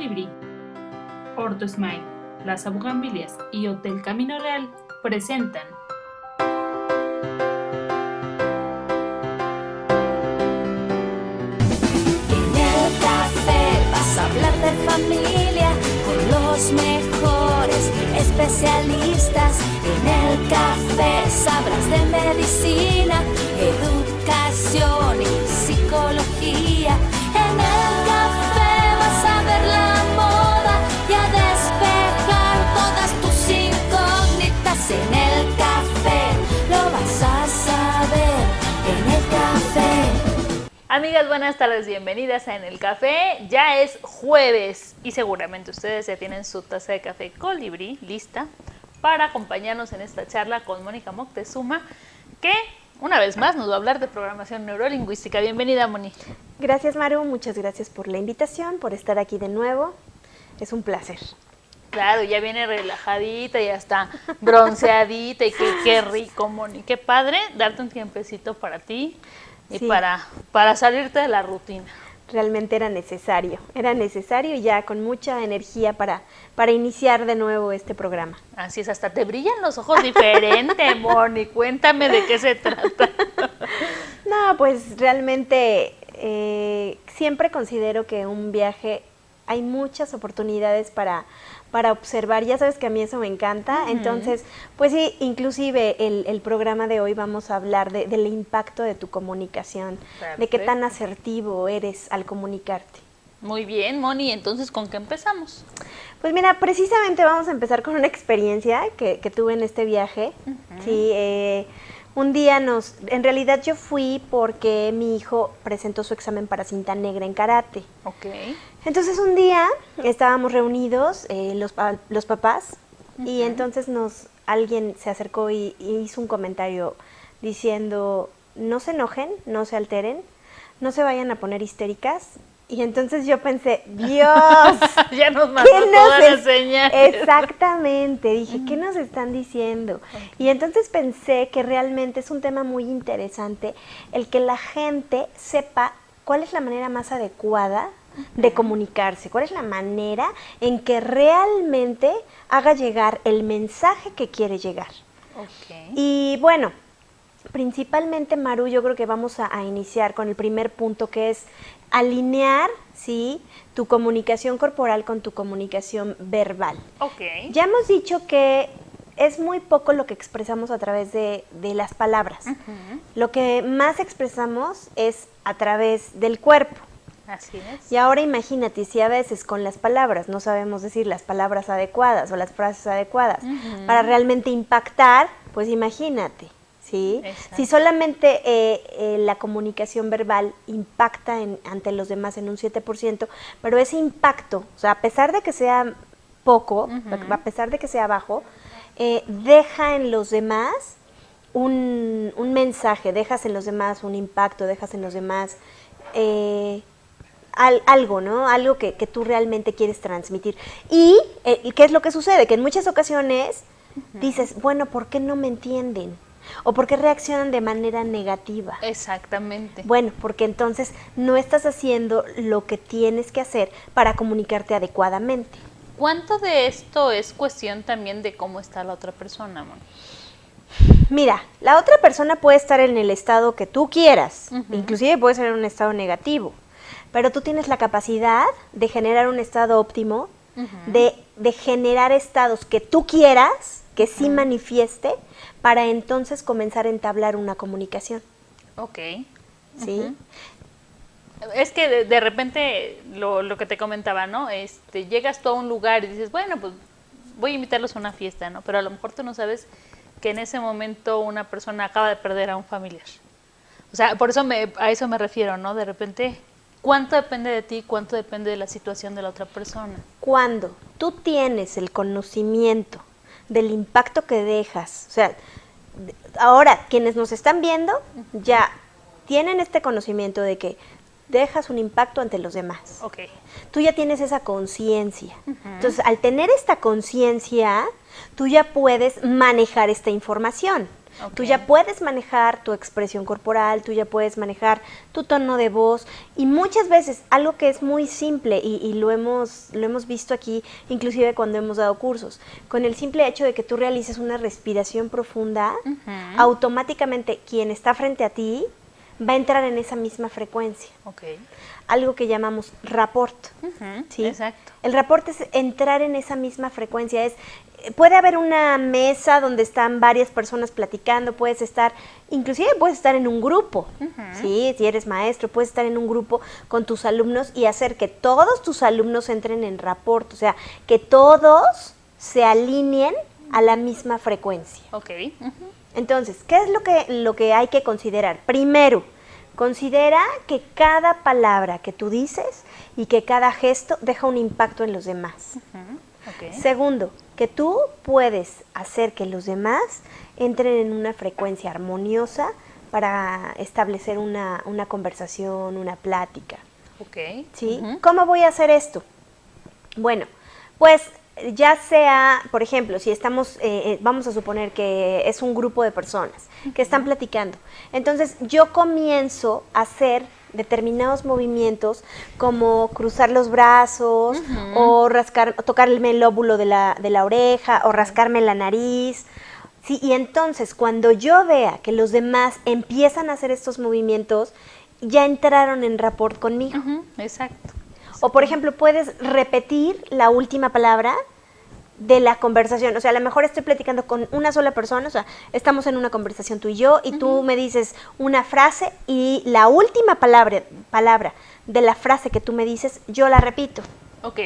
Colibrí, Orto Smile, Plaza Bugambilias y Hotel Camino Real presentan En el café vas a hablar de familia con los mejores especialistas. En el café sabrás de medicina, educación y psicología. En el café vas a ver la moda y a despejar todas tus incógnitas. En el café lo vas a saber. En el café. Amigas, buenas tardes, bienvenidas a En el Café. Ya es jueves y seguramente ustedes ya tienen su taza de café Colibrí lista para acompañarnos en esta charla con Mónica Moctezuma, que una vez más nos va a hablar de programación neurolingüística. Bienvenida, Moni. Gracias, Maru, muchas gracias por la invitación, por estar aquí de nuevo. Es un placer. Claro, ya viene relajadita, ya está bronceadita y qué rico, Moni. Qué padre darte un tiempecito para ti y Sí. para salirte de la rutina. Realmente era necesario y ya con mucha energía para iniciar de nuevo este programa. Así es, hasta te brillan los ojos diferente, Moni. Cuéntame de qué se trata. No, pues realmente siempre considero que un viaje hay muchas oportunidades para observar. Ya sabes que a mí eso me encanta. Entonces, pues sí, inclusive el programa de hoy vamos a hablar del impacto de tu comunicación, de qué tan asertivo eres al comunicarte. Muy bien, Moni. Entonces, ¿con qué empezamos? Pues mira, precisamente vamos a empezar con una experiencia que tuve en este viaje. Sí, un día en realidad yo fui porque mi hijo presentó su examen para cinta negra en karate. Ok. Entonces un día estábamos reunidos los papás y entonces alguien se acercó y hizo un comentario diciendo: no se enojen, no se alteren, no se vayan a poner histéricas. Y entonces yo pensé, Dios, Ya nos mandó todas las señales. Exactamente, dije, ¿qué nos están diciendo? Y entonces pensé que realmente es un tema muy interesante el que la gente sepa cuál es la manera más adecuada de comunicarse, cuál es la manera en que realmente haga llegar el mensaje que quiere llegar. Ok. Y bueno, principalmente, Maru, yo creo que vamos a iniciar con el primer punto, que es alinear, ¿sí?, tu comunicación corporal con tu comunicación verbal. Ok. Ya hemos dicho que es muy poco lo que expresamos a través de las palabras. Lo que más expresamos es a través del cuerpo. Así es. Y ahora imagínate, si a veces con las palabras no sabemos decir las palabras adecuadas o las frases adecuadas para realmente impactar, pues imagínate, ¿sí? Exacto. Si solamente la comunicación verbal impacta ante los demás en un 7%, pero ese impacto, o sea, a pesar de que sea poco, a pesar de que sea bajo, deja en los demás un mensaje, dejas en los demás un impacto, dejas en los demás algo, ¿no? Algo que tú realmente quieres transmitir. Y ¿qué es lo que sucede? Que en muchas ocasiones dices, bueno, ¿por qué no me entienden? ¿O por qué reaccionan de manera negativa? Exactamente. Bueno, porque entonces no estás haciendo lo que tienes que hacer para comunicarte adecuadamente. ¿Cuánto de esto es cuestión también de cómo está la otra persona, Moni? Mira, la otra persona puede estar en el estado que tú quieras, inclusive puede ser en un estado negativo, pero tú tienes la capacidad de generar un estado óptimo, de generar estados que tú quieras, que sí manifieste, para entonces comenzar a entablar una comunicación. Ok. ¿Sí? Es que de repente, lo que te comentaba, ¿no? Llegas tú a un lugar y dices, bueno, pues voy a invitarlos a una fiesta, ¿no? Pero a lo mejor tú no sabes que en ese momento una persona acaba de perder a un familiar. O sea, por eso a eso me refiero, ¿no? De repente, ¿cuánto depende de ti? ¿Cuánto depende de la situación de la otra persona? Cuando tú tienes el conocimiento del impacto que dejas, o sea, ahora quienes nos están viendo ya tienen este conocimiento de que dejas un impacto ante los demás. Ok. Tú ya tienes esa conciencia. Entonces, al tener esta conciencia, tú ya puedes manejar esta información. Tú Ok. ya puedes manejar tu expresión corporal, tú ya puedes manejar tu tono de voz y muchas veces algo que es muy simple y lo hemos visto aquí, inclusive cuando hemos dado cursos, con el simple hecho de que tú realices una respiración profunda, automáticamente quien está frente a ti va a entrar en esa misma frecuencia. Ok. Algo que llamamos rapport. ¿Sí? Exacto. El rapport es entrar en esa misma frecuencia. Puede haber una mesa donde están varias personas platicando, inclusive puedes estar en un grupo, ¿sí? Si eres maestro, puedes estar en un grupo con tus alumnos y hacer que todos tus alumnos entren en rapport, o sea, que todos se alineen a la misma frecuencia. Ok. Entonces, ¿qué es lo que hay que considerar? Primero, considera que cada palabra que tú dices y que cada gesto deja un impacto en los demás. Ok. Segundo, que tú puedes hacer que los demás entren en una frecuencia armoniosa para establecer una conversación, una plática. Ok. ¿Sí? ¿Cómo voy a hacer esto? Bueno, pues ya sea, por ejemplo, si estamos, vamos a suponer que es un grupo de personas que están platicando. Entonces yo comienzo a hacer determinados movimientos como cruzar los brazos o tocarme el lóbulo de la oreja o rascarme la nariz. Sí, y entonces cuando yo vea que los demás empiezan a hacer estos movimientos, ya entraron en rapport conmigo. Exacto. O por ejemplo, puedes repetir la última palabra de la conversación. O sea, a lo mejor estoy platicando con una sola persona, o sea, estamos en una conversación tú y yo, y tú me dices una frase y la última palabra de la frase que tú me dices, yo la repito. Ok.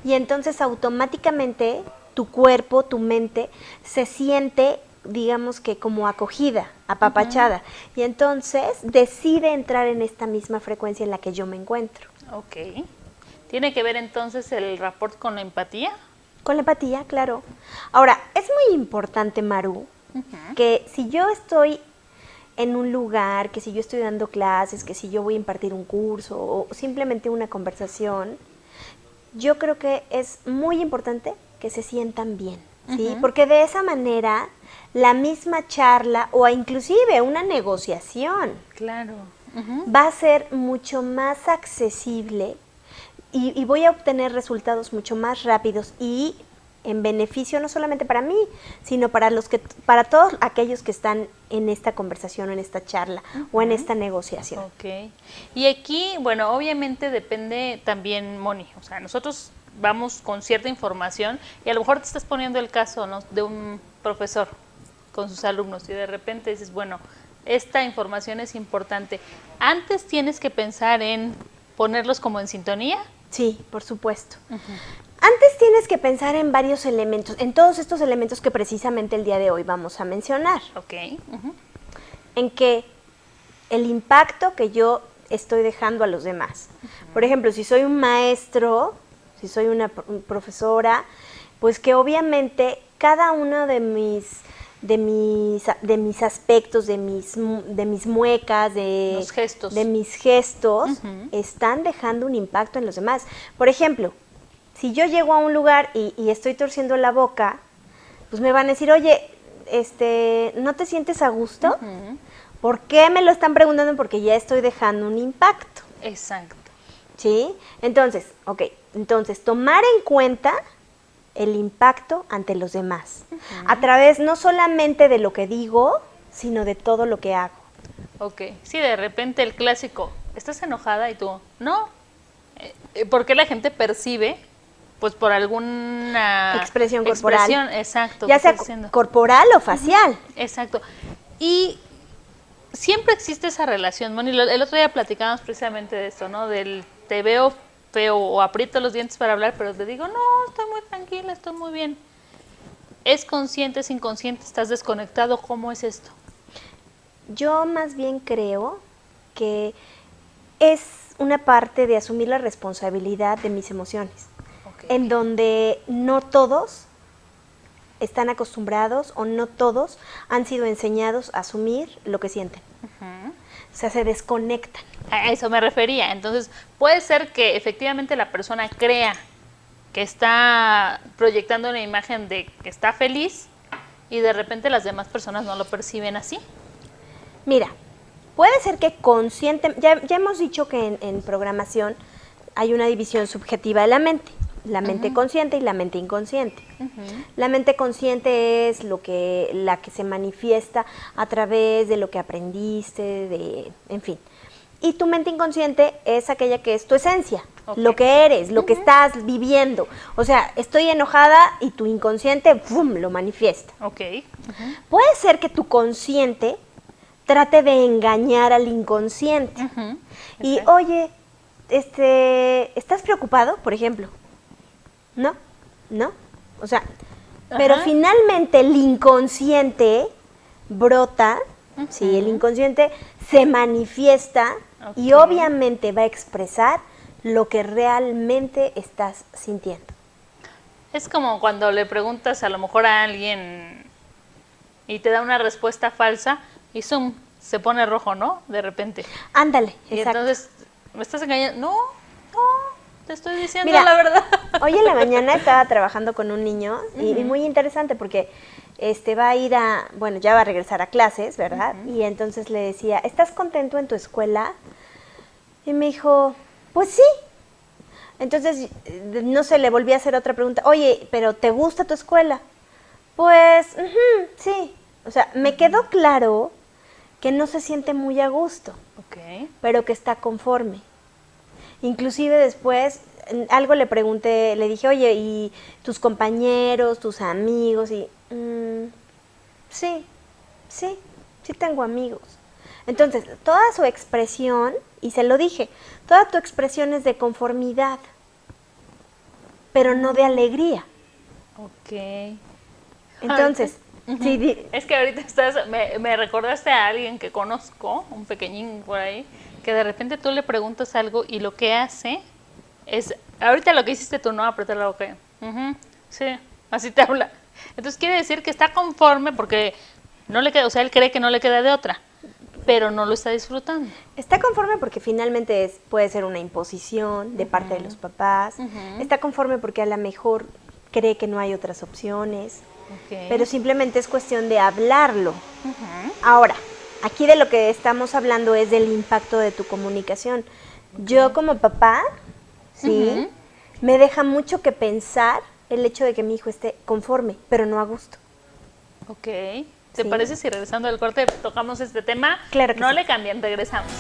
Y entonces automáticamente tu cuerpo, tu mente, se siente, digamos que como acogida, apapachada. Y entonces decide entrar en esta misma frecuencia en la que yo me encuentro. Ok. ¿Tiene que ver entonces el rapport con la empatía? Con la empatía, claro. Ahora, es muy importante, Maru, que si yo estoy en un lugar, que si yo estoy dando clases, que si yo voy a impartir un curso o simplemente una conversación, yo creo que es muy importante que se sientan bien, ¿sí? Porque de esa manera la misma charla o inclusive una negociación Claro. va a ser mucho más accesible y voy a obtener resultados mucho más rápidos y en beneficio no solamente para mí, sino para todos aquellos que están en esta conversación, en esta charla o en esta negociación. Ok. Y aquí, bueno, obviamente depende también, Moni, o sea, nosotros vamos con cierta información y a lo mejor te estás poniendo el caso, ¿no?, de un profesor con sus alumnos y de repente dices, bueno, esta información es importante. Antes tienes que pensar en ponerlos como en sintonía. Sí, por supuesto. Antes tienes que pensar en varios elementos, en todos estos elementos que precisamente el día de hoy vamos a mencionar. Ok. En que el impacto que yo estoy dejando a los demás. Por ejemplo, si soy un maestro, si soy una profesora, pues que obviamente cada uno de mis aspectos, de mis muecas, Los gestos. de mis gestos, están dejando un impacto en los demás. Por ejemplo, si yo llego a un lugar y estoy torciendo la boca, pues me van a decir, oye, ¿no te sientes a gusto? ¿Por qué me lo están preguntando? Porque ya estoy dejando un impacto. Exacto. ¿Sí? Entonces, tomar en cuenta el impacto ante los demás, a través no solamente de lo que digo, sino de todo lo que hago. Ok. Sí, de repente el clásico, ¿estás enojada? Y tú, no. ¿Por qué la gente percibe? Pues por alguna Expresión corporal. Exacto. Ya que sea estás haciendo. corporal o facial. Exacto. Y siempre existe esa relación, Moni. El otro día platicábamos precisamente de esto, ¿no? Del te veo feo o aprieto los dientes para hablar, pero te digo, no, estoy muy tranquila, estoy muy bien. ¿Es consciente, es inconsciente, estás desconectado? ¿Cómo es esto? Yo más bien creo que es una parte de asumir la responsabilidad de mis emociones, en donde no todos están acostumbrados o no todos han sido enseñados a asumir lo que sienten. O sea, se desconectan. A eso me refería. Entonces, puede ser que efectivamente la persona crea que está proyectando una imagen de que está feliz y de repente las demás personas no lo perciben así. Mira, puede ser que consciente, ya hemos dicho que en programación hay una división subjetiva de la mente consciente y la mente inconsciente. La mente consciente es la que se manifiesta a través de lo que aprendiste, en fin. Y tu mente inconsciente es aquella que es tu esencia, lo que eres, lo que estás viviendo. O sea, estoy enojada y tu inconsciente, ¡pum!, lo manifiesta. Puede ser que tu consciente trate de engañar al inconsciente. Y, oye, ¿estás preocupado, por ejemplo? No. O sea, pero finalmente el inconsciente brota, ¿sí? El inconsciente se manifiesta y obviamente va a expresar lo que realmente estás sintiendo. Es como cuando le preguntas a lo mejor a alguien y te da una respuesta falsa y zoom, se pone rojo, ¿no? De repente. Ándale, y exacto. Entonces, ¿me estás engañando? No, te estoy diciendo Mira, la verdad. Hoy en la mañana estaba trabajando con un niño y muy interesante porque va a ir ya va a regresar a clases, ¿verdad? Y entonces le decía, ¿estás contento en tu escuela? Y me dijo, pues sí. Entonces, no sé, le volví a hacer otra pregunta, oye, ¿pero te gusta tu escuela? Pues, sí. O sea, me quedó claro que no se siente muy a gusto, pero que está conforme. Inclusive después, algo le pregunté, le dije, oye, ¿y tus compañeros, tus amigos? Y, sí tengo amigos. Entonces, toda su expresión, y se lo dije, toda tu expresión es de conformidad, pero no de alegría. Entonces, es que ahorita me recordaste a alguien que conozco, un pequeñín por ahí, que de repente tú le preguntas algo y lo que hace es, ahorita lo que hiciste tú, no apretar la boca. Sí, así te habla. Entonces quiere decir que está conforme porque no le queda, o sea, él cree que no le queda de otra, pero no lo está disfrutando. Está conforme porque finalmente puede ser una imposición de parte de los papás. Está conforme porque a lo mejor cree que no hay otras opciones. Pero simplemente es cuestión de hablarlo. Ahora, aquí de lo que estamos hablando es del impacto de tu comunicación. Yo como papá, sí, me deja mucho que pensar el hecho de que mi hijo esté conforme, pero no a gusto. ¿Te parece si regresando del corte tocamos este tema? Claro que no sí. le cambien, regresamos.